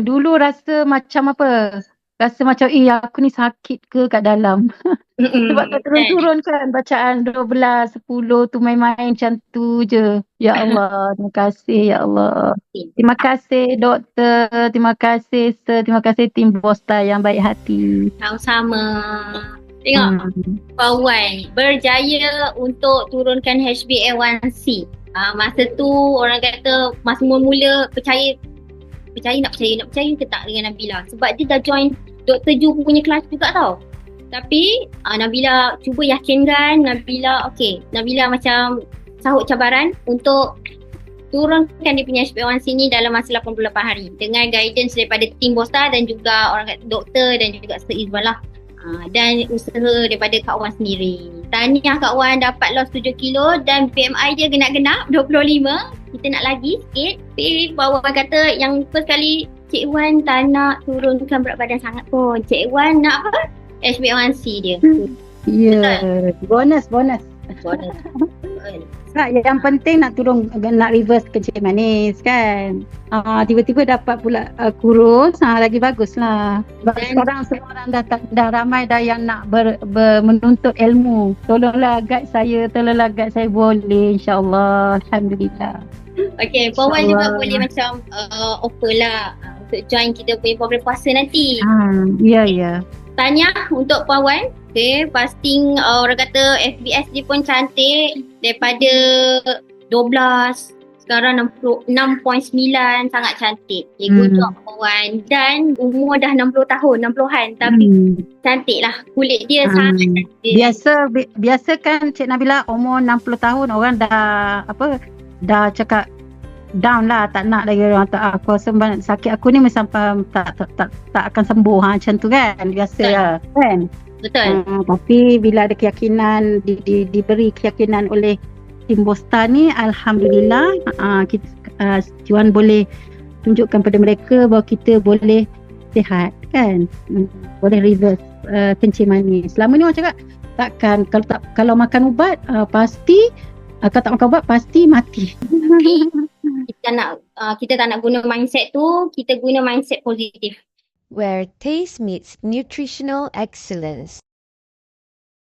Dulu rasa macam apa? Rasa macam aku ni sakit ke kat dalam. Sebab tak Kan? turun-turun kan bacaan 12, 10 tu main-main macam tu je. Ya Allah, terima kasih ya Allah. Terima kasih doktor, terima kasih sir, terima kasih tim Bosta yang baik hati. Sama-sama. Tengok, Hmm. Pawan berjaya untuk turunkan HbA1c. Masa tu orang kata masa mula-mula percaya ke tak dengan Nabila, sebab dia dah join Dr. Ju punya kelas juga tau. Tapi Nabila cuba yakinkan Nabila, okey, Nabila macam sahut cabaran untuk turunkan dia punya HbA1c ni dalam masa 88 hari dengan guidance daripada tim Bosta dan juga orang kata doktor dan juga Sir Izwan lah. Dan usaha daripada Kak Wan sendiri. Tahniah Kak Wan dapat loss 7 kilo dan BMI dia genap-genap 25. Kita nak lagi sikit. Tapi Wan kata yang first kali Cik Wan tak nak turunkan berat badan sangat pun. Cik Wan nak apa? HbA1c dia. Ya, bonus. Bonus. Tak, yang penting nak nak reverse kencing manis kan. Tiba-tiba dapat pula kurus, lagi bagus lah. Sebab sekarang semua orang dah ramai dah yang nak menuntut ilmu. Tolonglah guide saya boleh, insyaAllah. Alhamdulillah. Okay, Pawan juga boleh macam offer lah untuk join kita punya program puasa nanti. Ya. Tahniah untuk Pawan. Okay, fasting orang kata FBS dia pun cantik. Daripada 12 sekarang 6.9, sangat cantik. Good job Pawan. Dan umur dah 60 tahun, 60-an, tapi cantik lah. Kulit dia sangat cantik. Biasa kan Cik Nabila umur 60 tahun orang dah cakap down lah, tak nak lagi orang tak. Aku rasa sakit aku ni sampai tak akan sembuh macam tu kan, biasa lah kan. Betul. Tapi bila ada keyakinan, diberi keyakinan oleh tim Bosta ni, alhamdulillah, kita Juan boleh tunjukkan pada mereka bahawa kita boleh sihat kan, boleh reverse kencing manis. Selama ni orang cakap takkan kalau makan ubat pasti, kalau tak makan ubat pasti mati. Kita tak nak guna mindset tu, kita guna mindset positif. Where taste meets nutritional excellence.